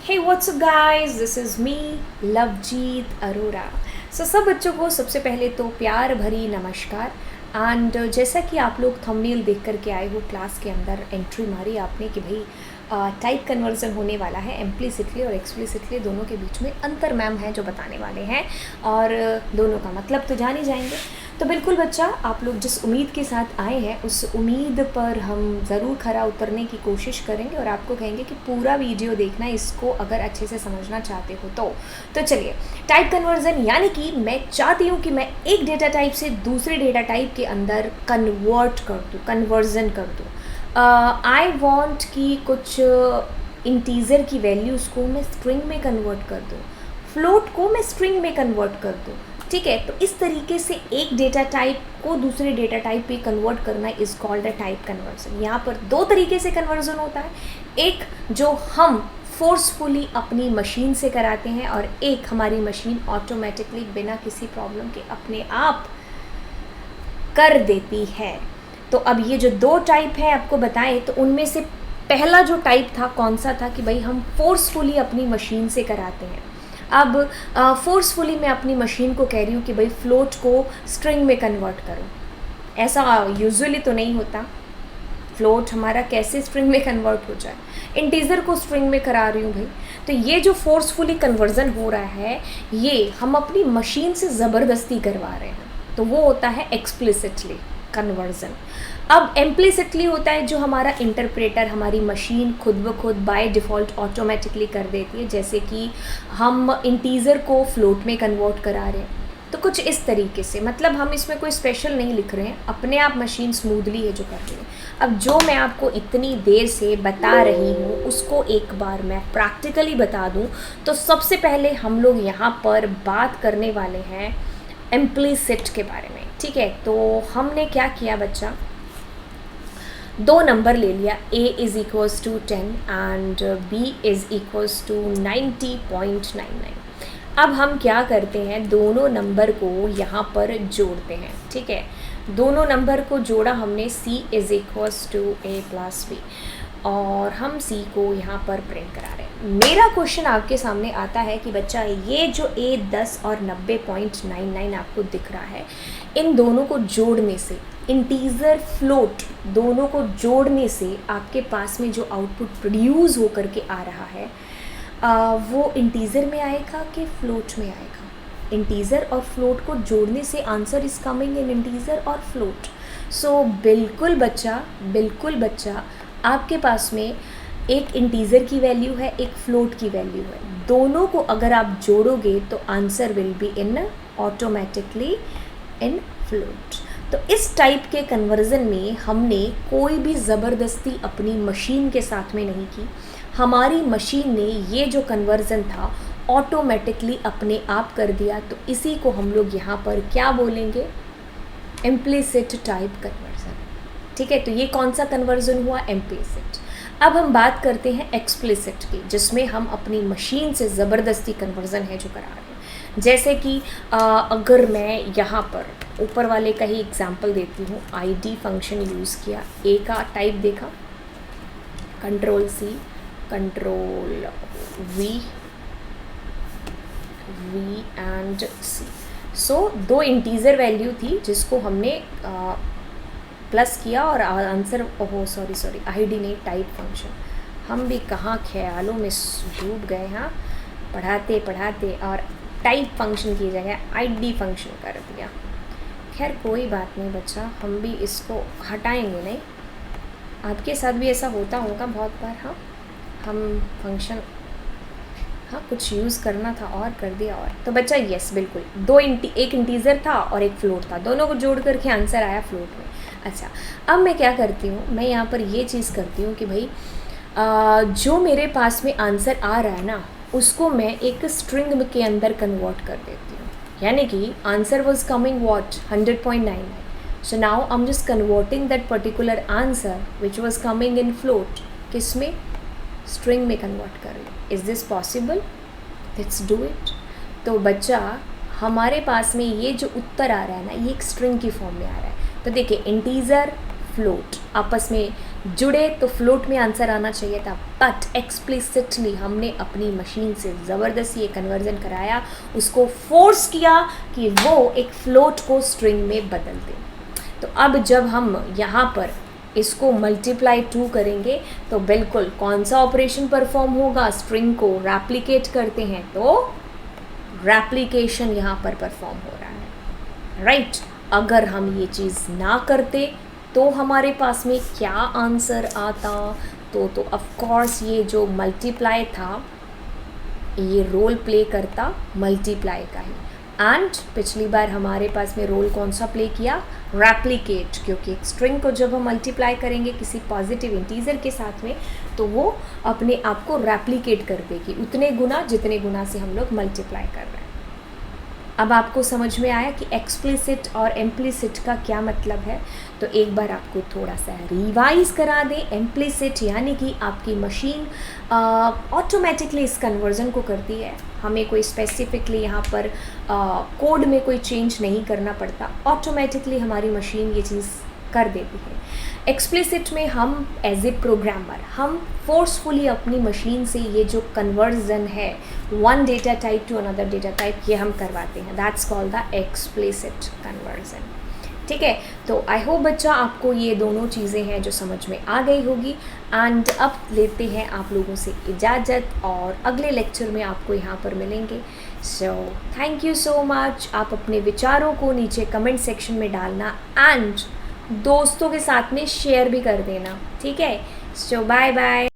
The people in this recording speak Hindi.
Hey, what's up guys? This is me, Lovejeet Arora. सब बच्चों को सबसे पहले तो प्यार भरी नमस्कार। एंड जैसा कि आप लोग थंबनेल देख कर के आए हो, क्लास के अंदर एंट्री मारी आपने कि भाई टाइप कन्वर्जन होने वाला है। इम्प्लिसिटली और एक्सप्लिसिटली दोनों के बीच में अंतर मैम है जो बताने वाले हैं, और दोनों का मतलब तो जान ही जाएंगे। तो बिल्कुल बच्चा, आप लोग जिस उम्मीद के साथ आए हैं उस उम्मीद पर हम ज़रूर खरा उतरने की कोशिश करेंगे और आपको कहेंगे कि पूरा वीडियो देखना, इसको अगर अच्छे से समझना चाहते हो तो चलिए। टाइप कन्वर्जन यानी कि मैं चाहती हूँ कि मैं एक डेटा टाइप से दूसरे डेटा टाइप के अंदर कन्वर्ट कर दूँ, कन्वर्जन कर दूँ। आई वॉन्ट कि कुछ इंटीज़र की वैल्यूज़ को मैं स्ट्रिंग में कन्वर्ट कर दूँ, फ्लोट को मैं स्ट्रिंग में कन्वर्ट कर दूँ। ठीक है, तो इस तरीके से एक डेटा टाइप को दूसरे डेटा टाइप पे कन्वर्ट करना is called a type conversion. यहाँ पर दो तरीके से कन्वर्जन होता है, एक जो हम फोर्सफुली अपनी मशीन से कराते हैं और एक हमारी मशीन ऑटोमेटिकली बिना किसी प्रॉब्लम के अपने आप कर देती है। तो अब ये जो दो टाइप है आपको बताएं, तो उनमें से पहला जो टाइप था कौन सा था कि भाई हम फोर्सफुली अपनी मशीन से कराते हैं। अब फोर्सफुली मैं अपनी मशीन को कह रही हूँ कि भाई फ्लोट को स्ट्रिंग में कन्वर्ट करो। ऐसा यूजुअली तो नहीं होता, फ्लोट हमारा कैसे स्ट्रिंग में कन्वर्ट हो जाए, इंटीजर को स्ट्रिंग में करा रही हूँ भाई। तो ये जो फोर्सफुली कन्वर्जन हो रहा है ये हम अपनी मशीन से ज़बरदस्ती करवा रहे हैं, तो वो होता है एक्सप्लिसिटली कन्वर्जन। अब इम्प्लिसिटली होता है जो हमारा इंटरप्रेटर, हमारी मशीन खुद ब खुद बाय डिफ़ॉल्ट ऑटोमेटिकली कर देती है, जैसे कि हम इंटीज़र को फ्लोट में कन्वर्ट करा रहे हैं। तो कुछ इस तरीके से, मतलब हम इसमें कोई स्पेशल नहीं लिख रहे हैं, अपने आप मशीन स्मूथली है जो कर रही है। अब जो मैं आपको इतनी देर से बता रही हूँ उसको एक बार मैं प्रैक्टिकली बता दूँ, तो सबसे पहले हम लोग यहाँ पर बात करने वाले हैं इम्प्लिसिट के बारे में। ठीक है, तो हमने क्या किया बच्चा, दो नंबर ले लिया, a is equals to 10 and b is equals to 90.99। अब हम क्या करते हैं, दोनों नंबर को यहाँ पर जोड़ते हैं। ठीक है, दोनों नंबर को जोड़ा हमने, c is equals to a plus b, और हम c को यहाँ पर प्रिंट करा रहे हैं। मेरा क्वेश्चन आपके सामने आता है कि बच्चा ये जो a 10 और 90.99 आपको दिख रहा है, इन दोनों को जोड़ने से, इंटीज़र फ्लोट दोनों को जोड़ने से आपके पास में जो आउटपुट प्रोड्यूस होकर के आ रहा है वो इंटीज़र में आएगा कि फ्लोट में आएगा। इंटीज़र और फ्लोट को जोड़ने से answer is coming in integer और फ्लोट। सो बिल्कुल बच्चा आपके पास में एक इंटीज़र की वैल्यू है, एक फ्लोट की वैल्यू है, दोनों को अगर आप जोड़ोगे तो answer will be in automatically in float. तो इस टाइप के कन्वर्जन में हमने कोई भी ज़बरदस्ती अपनी मशीन के साथ में नहीं की। हमारी मशीन ने ये जो कन्वर्जन था ऑटोमेटिकली अपने आप कर दिया, तो इसी को हम लोग यहाँ पर क्या बोलेंगे, इम्प्लिसिट टाइप कन्वर्जन। ठीक है, तो ये कौन सा कन्वर्जन हुआ, इम्प्लिसिट। अब हम बात करते हैं एक्सप्लिसिट की, जिसमें हम अपनी मशीन से ज़बरदस्ती कन्वर्जन है जो करा रहे हैं। जैसे कि अगर मैं यहाँ पर ऊपर वाले का ही एग्जांपल देती हूँ, id फंक्शन यूज़ किया, a का टाइप देखा, control C, control V and C। सो दो इंटीज़र वैल्यू थी जिसको हमने प्लस किया और आंसर, ओहो सॉरी id नहीं, टाइप फंक्शन। हम भी कहाँ ख्यालों में डूब गए, हाँ, पढ़ाते और टाइप फंक्शन की जगह id फंक्शन कर दिया। खैर कोई बात नहीं बच्चा, हम भी इसको हटाएंगे नहीं, आपके साथ भी ऐसा होता होगा बहुत बार। हाँ, हम फंक्शन, हाँ, कुछ यूज़ करना था और कर दिया। और तो बच्चा यस बिल्कुल, एक इंटीज़र था और एक फ्लोट था, दोनों को जोड़ करके आंसर आया फ्लोट में। अच्छा, अब मैं क्या करती हूँ, मैं यहाँ पर ये चीज़ करती हूँ कि भाई जो मेरे पास में आंसर आ रहा है ना, उसको मैं एक स्ट्रिंग के अंदर कन्वर्ट कर देती हूँ। यानी कि answer was coming what 100.99, so now I am just converting that particular answer which was coming in float, किस में, स्ट्रिंग में कन्वर्ट कर रही। Is this possible? Let's do it. तो बच्चा हमारे पास में ये जो उत्तर आ रहा है ना, ये एक स्ट्रिंग की फॉर्म में आ रहा है। तो देखिए, इंटीज़र फ्लोट आपस में जुड़े तो फ्लोट में आंसर आना चाहिए था, बट एक्सप्लिसिटली हमने अपनी मशीन से ज़बरदस्ती ये कन्वर्जन कराया, उसको फोर्स किया कि वो एक फ्लोट को स्ट्रिंग में बदल दे। तो अब जब हम यहाँ पर इसको मल्टीप्लाई 2 करेंगे तो बिल्कुल कौन सा ऑपरेशन परफॉर्म होगा, स्ट्रिंग को रेप्लिकेट करते हैं तो रेप्लिकेशन यहाँ पर परफॉर्म हो रहा है, राइट। अगर हम ये चीज़ ना करते तो हमारे पास में क्या आंसर आता, तो ऑफ कोर्स ये जो मल्टीप्लाई था ये रोल प्ले करता मल्टीप्लाई का ही। एंड पिछली बार हमारे पास में रोल कौन सा प्ले किया, रेप्लिकेट, क्योंकि एक स्ट्रिंग को जब हम मल्टीप्लाई करेंगे किसी पॉजिटिव इंटीजर के साथ में तो वो अपने आप को रेप्लिकेट कर देगी उतने गुना जितने गुना से हम लोग मल्टीप्लाई कर रहे हैं। अब आपको समझ में आया कि एक्सप्लिसिट और इम्प्लिसिट का क्या मतलब है। तो एक बार आपको थोड़ा सा रिवाइज करा दें। इम्प्लिसिट यानी कि आपकी मशीन ऑटोमेटिकली इस कन्वर्जन को करती है, हमें कोई स्पेसिफिकली यहाँ पर कोड में कोई चेंज नहीं करना पड़ता, ऑटोमेटिकली हमारी मशीन ये चीज़ कर देती है। एक्सप्लिसिट में हम एज ए प्रोग्रामर हम फोर्सफुली अपनी मशीन से ये जो कन्वर्जन है one data type two another data type ये हम करवाते हैं, that's called the explicit conversion. ठीक है, तो आई होप बच्चा आपको ये दोनों चीज़ें हैं जो समझ में आ गई होगी। एंड अब लेते हैं आप लोगों से इजाज़त और अगले लेक्चर में आपको यहाँ पर मिलेंगे। So thank you so much. आप अपने विचारों को नीचे कमेंट सेक्शन में डालना एंड दोस्तों के साथ में शेयर भी कर देना, ठीक है। सो बाय बाय।